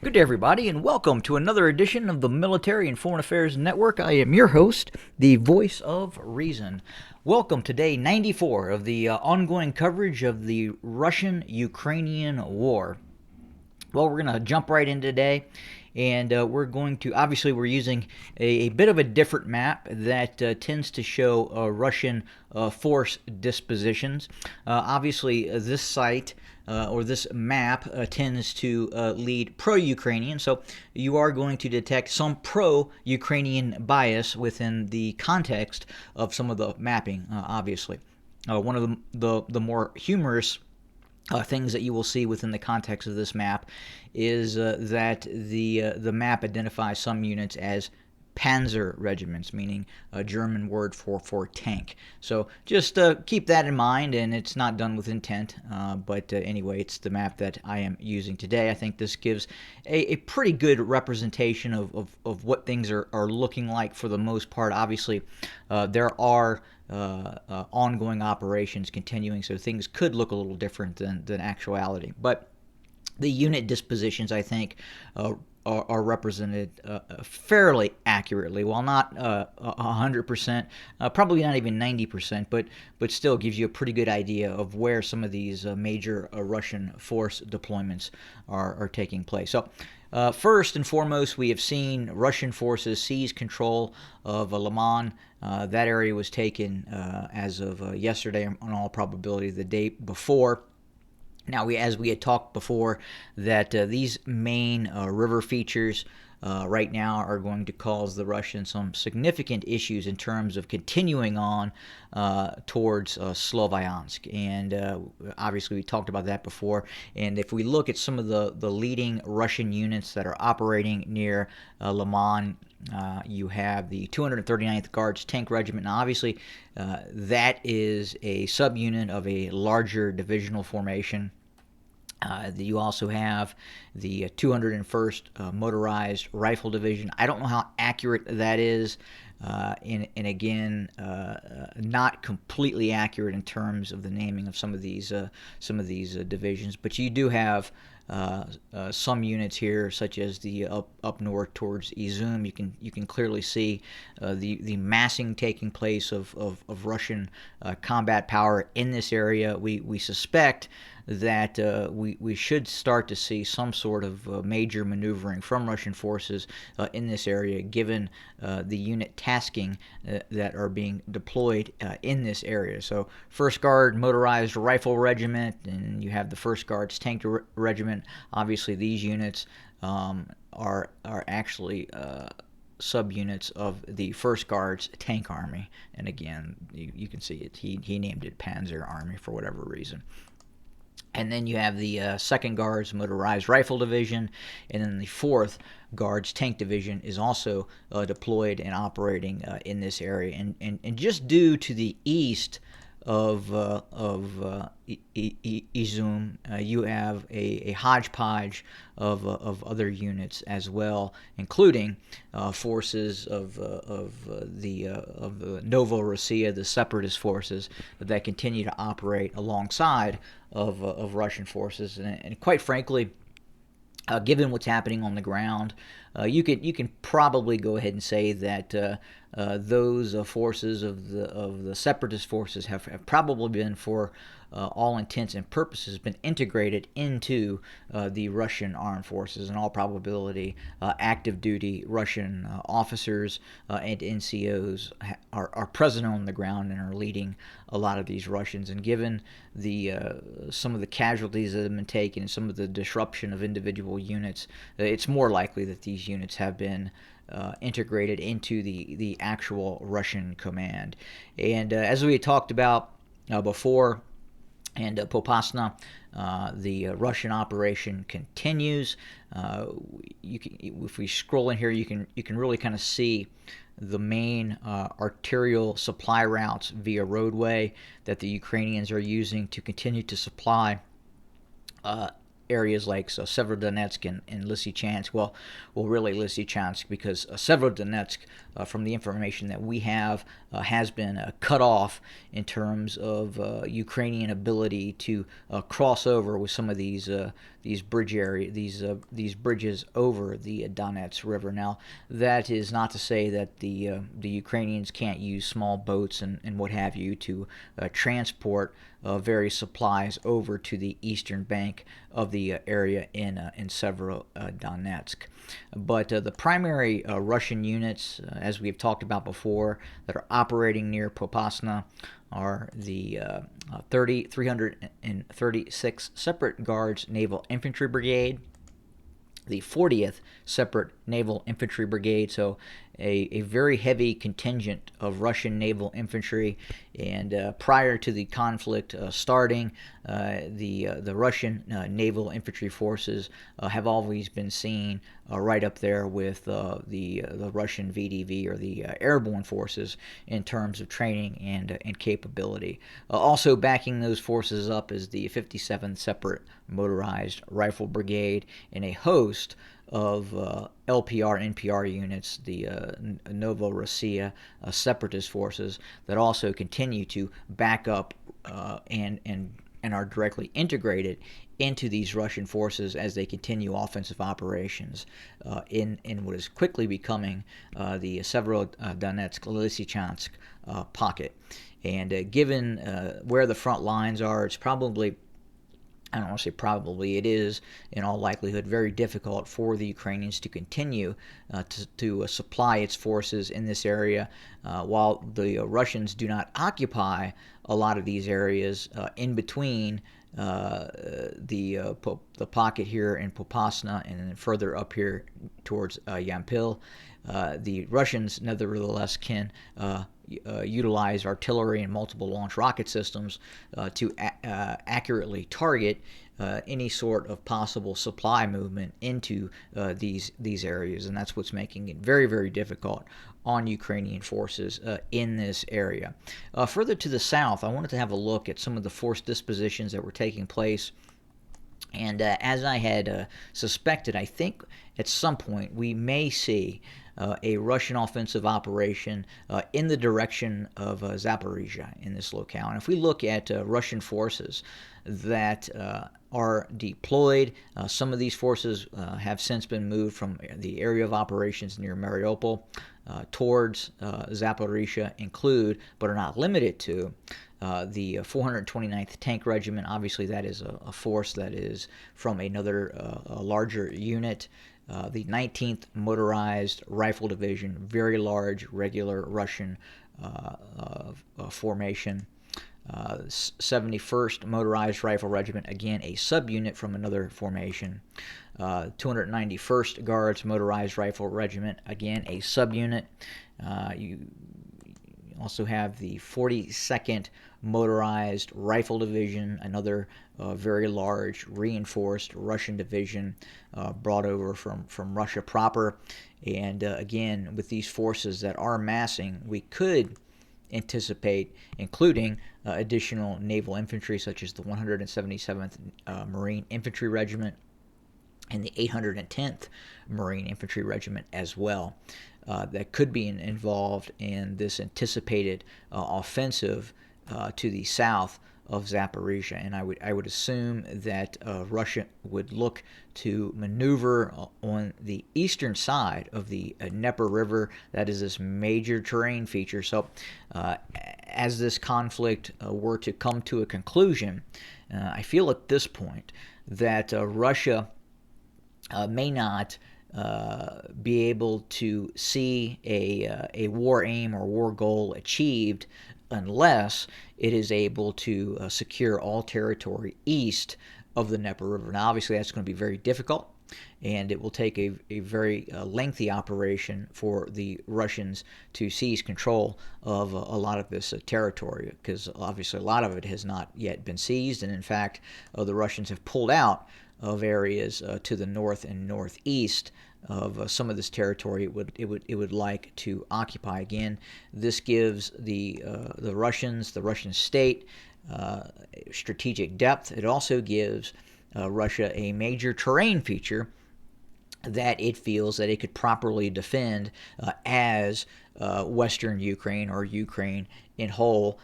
Good day, everybody, and welcome to another edition of the Military and Foreign Affairs Network. I am your host, the voice of reason. Welcome to day 94 of the ongoing coverage of the Russian-Ukrainian war. Well, we're going to jump right in today, and we're going to, obviously, we're using a bit of a different map that tends to show Russian force dispositions. Obviously, this site or this map tends to lead pro-Ukrainian, so you are going to detect some pro-Ukrainian bias within the context of some of the mapping, obviously. One of the more humorous things that you will see within the context of this map is that the map identifies some units as Panzer regiments, meaning a German word for tank. So just keep that in mind, and it's not done with intent, but anyway, it's the map that I am using today. I think this gives a pretty good representation of what things are looking like for the most part. Obviously, there are ongoing operations continuing, so things could look a little different than actuality. But the unit dispositions, I think, are represented fairly accurately. While not 100%, probably not even 90%, but still gives you a pretty good idea of where some of these major Russian force deployments are taking place. So first and foremost, we have seen Russian forces seize control of Liman. That area was taken as of yesterday, in all probability the day before. Now, as we had talked before, that these main river features right now are going to cause the Russians some significant issues in terms of continuing on towards Sloviansk. And obviously, we talked about that before. And if we look at some of the leading Russian units that are operating near Liman, you have the 239th Guards Tank Regiment. Now, obviously, that is a subunit of a larger divisional formation. You also have the 201st Motorized Rifle Division. I don't know how accurate that is, and again, not completely accurate in terms of the naming of some of these divisions. But you do have some units here, such as the up north towards Izum. You can clearly see the massing taking place of Russian combat power in this area. We suspect that we should start to see some sort of major maneuvering from Russian forces in this area, given the unit tasking that are being deployed in this area. So 1st Guard Motorized Rifle Regiment, and you have the 1st Guards Tank Regiment. Obviously, these units are actually subunits of the 1st Guards Tank Army. And again, you can see it. He named it Panzer Army for whatever reason. And then you have the 2nd Guards Motorized Rifle Division, and then the 4th Guards Tank Division is also deployed and operating in this area. And just due to the east of Izum, you have a hodgepodge of other units as well, including forces of the Novorossiya, the separatist forces that continue to operate alongside of Russian forces, and quite frankly, given what's happening on the ground, you can probably go ahead and say that those forces of the separatist forces have probably been, for all intents and purposes, been integrated into the Russian armed forces. In all probability, active duty Russian officers and NCOs are present on the ground and are leading a lot of these Russians. And given the some of the casualties that have been taken and some of the disruption of individual units, it's more likely that these units have been integrated into the actual Russian command. And as we had talked about before, and Popasna, the Russian operation continues. If we scroll in here, you can really kind of see the main arterial supply routes via roadway that the Ukrainians are using to continue to supply areas like Severodonetsk and Lysychansk. Well, really Lysychansk, because Severodonetsk, from the information that we have, has been cut off in terms of Ukrainian ability to cross over with some of these these bridges over the Donetsk River. Now, that is not to say that the Ukrainians can't use small boats and what have you to transport various supplies over to the eastern bank of the area in Severodonetsk. But the primary Russian units, as we've talked about before, that are operating near Popasna are the 336 Separate Guards Naval Infantry Brigade, the 40th Separate Naval Infantry Brigade, so a very heavy contingent of Russian naval infantry. And prior to the conflict starting, the Russian naval infantry forces have always been seen right up there with the Russian VDV, or the airborne forces, in terms of training and capability. Also backing those forces up is the 57th Separate Motorized Rifle Brigade and a host of LPR and NPR units, the Novorossiya separatist forces, that also continue to back up and are directly integrated into these Russian forces as they continue offensive operations in what is quickly becoming the Severodonetsk Lysychansk pocket. And given where the front lines are, it's probably, I don't want to say probably, it is in all likelihood very difficult for the Ukrainians to continue to supply its forces in this area, while the Russians do not occupy a lot of these areas in between the pocket here in Popasna and then further up here towards Yampil. The Russians nevertheless can utilize artillery and multiple launch rocket systems to accurately target any sort of possible supply movement into these areas, and that's what's making it very, very difficult on Ukrainian forces in this area. Further to the south, I wanted to have a look at some of the force dispositions that were taking place. And as I had suspected, I think at some point we may see a Russian offensive operation in the direction of Zaporizhzhia in this locale. And if we look at Russian forces that are deployed, some of these forces have since been moved from the area of operations near Mariupol towards Zaporizhzhia, include, but are not limited to, the 429th Tank Regiment. Obviously, that is a force that is from another larger unit. The 19th Motorized Rifle Division, very large, regular Russian formation. 71st Motorized Rifle Regiment, again a subunit from another formation. 291st Guards Motorized Rifle Regiment, again a subunit. You also have the 42nd Motorized Rifle Division, another very large reinforced Russian division brought over from Russia proper. And again, with these forces that are massing, we could anticipate including additional naval infantry, such as the 177th Marine Infantry Regiment and the 810th Marine Infantry Regiment as well, that could be involved in this anticipated offensive to the south of Zaporizhzhia. And I would assume that Russia would look to maneuver on the eastern side of the Dnieper River. That is this major terrain feature. So as this conflict were to come to a conclusion, I feel at this point that Russia may not be able to see a war aim or war goal achieved unless it is able to secure all territory east of the Dnieper River. Now, obviously, that's going to be very difficult, and it will take a very lengthy operation for the Russians to seize control of a lot of this territory, because obviously a lot of it has not yet been seized, and in fact, the Russians have pulled out of areas to the north and northeast of some of this territory it would like to occupy. Again, this gives the Russians, the Russian state, strategic depth. It also gives Russia a major terrain feature that it feels that it could properly defend as Western Ukraine, or Ukraine in whole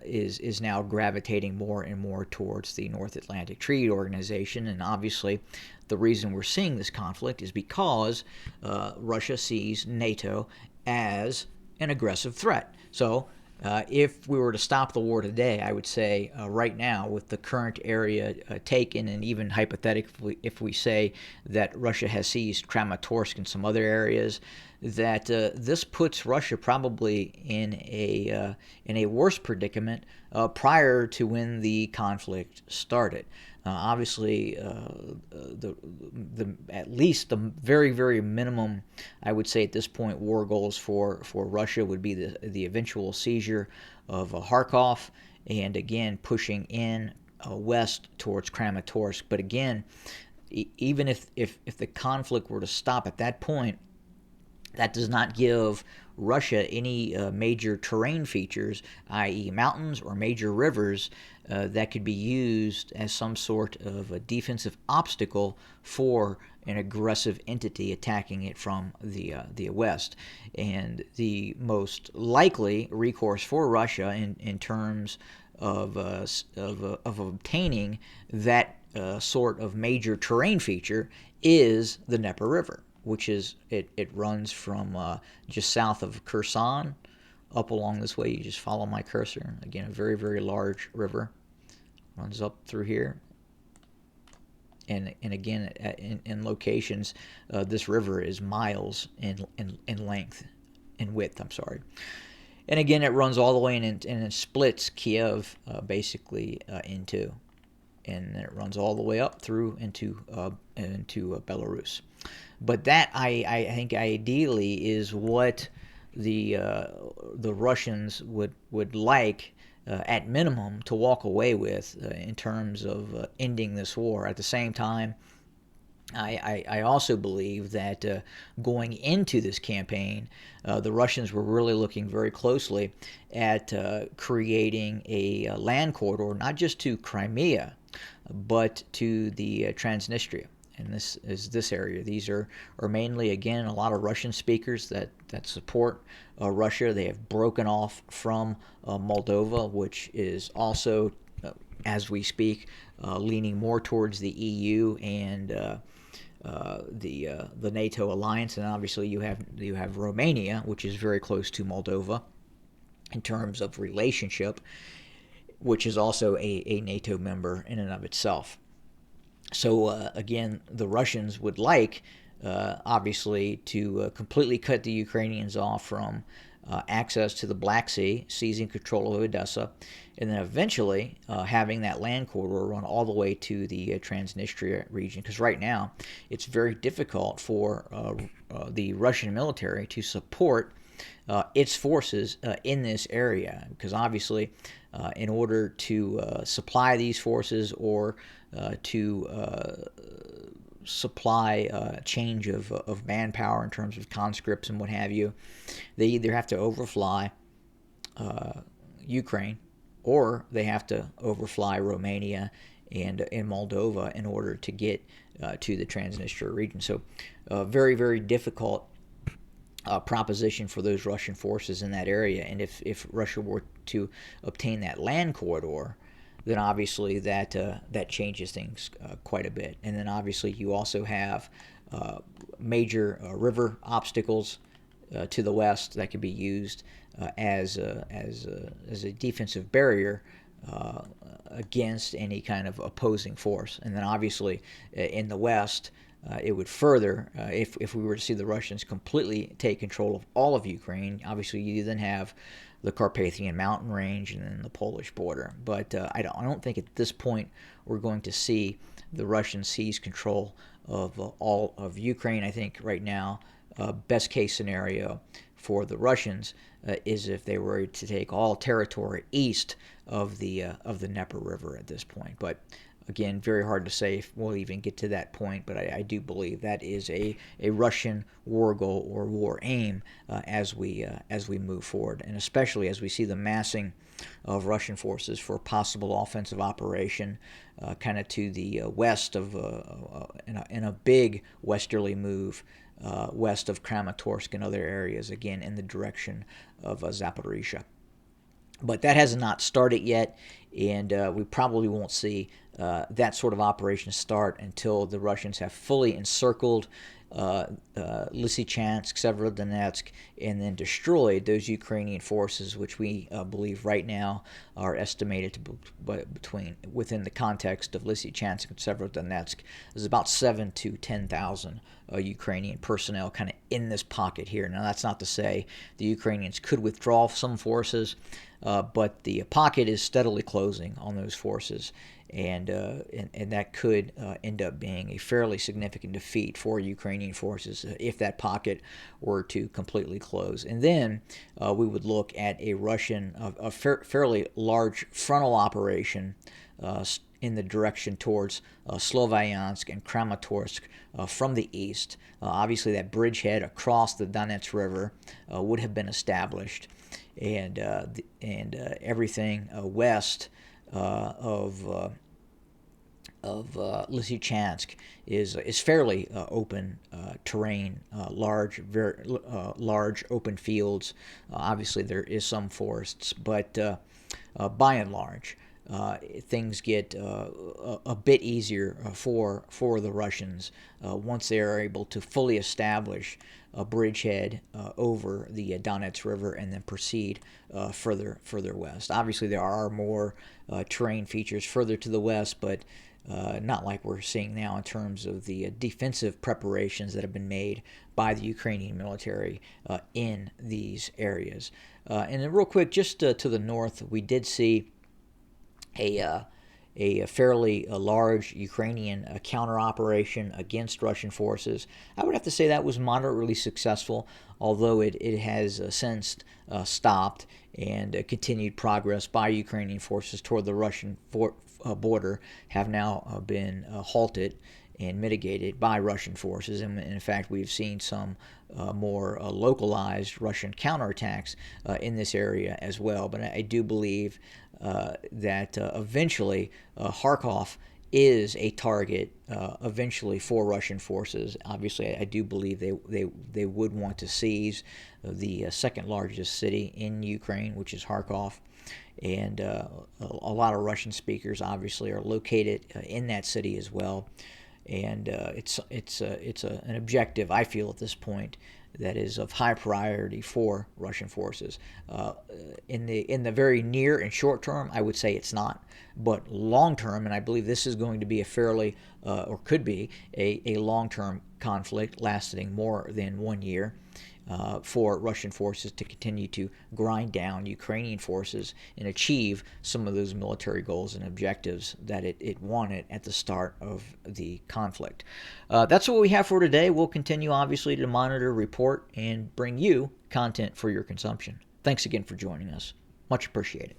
is now gravitating more and more towards the North Atlantic Treaty Organization. And obviously, the reason we're seeing this conflict is because Russia sees NATO as an aggressive threat. So if we were to stop the war today, I would say right now, with the current area taken, and even hypothetically, if we say that Russia has seized Kramatorsk and some other areas, that this puts Russia probably in a worse predicament prior to when the conflict started. Obviously, at least the very, very minimum, I would say at this point, war goals for Russia would be the eventual seizure of Kharkov, and again pushing in west towards Kramatorsk. But again, even if the conflict were to stop at that point, that does not give Russia any major terrain features, i.e. mountains or major rivers, that could be used as some sort of a defensive obstacle for an aggressive entity attacking it from the west. And the most likely recourse for Russia in terms of obtaining that sort of major terrain feature is the Dnieper River, which is it runs from just south of Kherson up along this way. You just follow my cursor. Again, a very, very large river runs up through here. And again, in locations, this river is miles in length, in width, I'm sorry. And again, it runs all the way and it splits Kiev basically in two. And then it runs all the way up through into Belarus. But that, I think, ideally is what the Russians would like, at minimum, to walk away with in terms of ending this war. At the same time, I also believe that going into this campaign, the Russians were really looking very closely at creating a land corridor, not just to Crimea, but to the Transnistria. And this is this area. These are mainly, again, a lot of Russian speakers that support Russia. They have broken off from Moldova, which is also, as we speak, leaning more towards the EU and the NATO alliance. And obviously, you have Romania, which is very close to Moldova in terms of relationship, which is also a NATO member in and of itself. So again, the Russians would like, obviously, to completely cut the Ukrainians off from access to the Black Sea, seizing control of Odessa, and then eventually having that land corridor run all the way to the Transnistria region. Because right now, it's very difficult for the Russian military to support its forces in this area, because obviously, in order to supply these forces or to supply change of manpower in terms of conscripts and what have you, they either have to overfly Ukraine or they have to overfly Romania and in Moldova in order to get to the Transnistria region. So very, very difficult proposition for those Russian forces in that area. And if Russia were to obtain that land corridor, then obviously that changes things quite a bit. And then obviously you also have major river obstacles to the west that could be used as a defensive barrier against any kind of opposing force. And then obviously in the west, it would further, if we were to see the Russians completely take control of all of Ukraine, obviously you then have the Carpathian mountain range and then the Polish border. But I don't think at this point we're going to see the Russians seize control of all of Ukraine. I think right now, best case scenario for the Russians is if they were to take all territory east of the Dnieper River at this point. But again, very hard to say if we'll even get to that point, but I do believe that is a Russian war goal or war aim as we move forward, and especially as we see the massing of Russian forces for possible offensive operation kind of to the west of in a big westerly move west of Kramatorsk and other areas, again in the direction of Zaporizhzhia. But that has not started yet, and we probably won't see that sort of operation start until the Russians have fully encircled Lysychansk, Severodonetsk, and then destroyed those Ukrainian forces, which we believe right now are estimated to be within the context of Lysychansk and Severodonetsk, is about 7 to 10,000 Ukrainian personnel kind of in this pocket here. Now, that's not to say the Ukrainians could withdraw some forces, but the pocket is steadily closing on those forces, and that could end up being a fairly significant defeat for Ukrainian forces if that pocket were to completely close. And then we would look at a fairly large frontal operation in the direction towards Sloviansk and Kramatorsk from the east. Obviously, that bridgehead across the Donetsk River would have been established, and everything west of Lysychansk is fairly open terrain, large open fields. Obviously, there is some forests, but by and large, things get a bit easier for the Russians once they are able to fully establish a bridgehead over the Donetsk River and then proceed further west. Obviously, there are more terrain features further to the west, but not like we're seeing now in terms of the defensive preparations that have been made by the Ukrainian military in these areas. And then real quick, just to the north, we did see a fairly large Ukrainian counter operation against Russian forces. I would have to say that was moderately successful, although it has since stopped, and continued progress by Ukrainian forces toward the Russian border have now been halted and mitigated by Russian forces. And in fact, we've seen some more localized Russian counterattacks in this area as well. But I do believe that eventually Kharkov is a target eventually for Russian forces. Obviously, I do believe they would want to seize the second largest city in Ukraine, which is Kharkov. And a lot of Russian speakers obviously are located in that city as well. And it's an objective, I feel, at this point, that is of high priority for Russian forces. In the very near and short term, I would say it's not, but long term, and I believe this is going to be a fairly or could be a long term conflict lasting more than 1 year. For Russian forces to continue to grind down Ukrainian forces and achieve some of those military goals and objectives that it wanted at the start of the conflict. That's what we have for today. We'll continue, obviously, to monitor, report, and bring you content for your consumption. Thanks again for joining us. Much appreciated.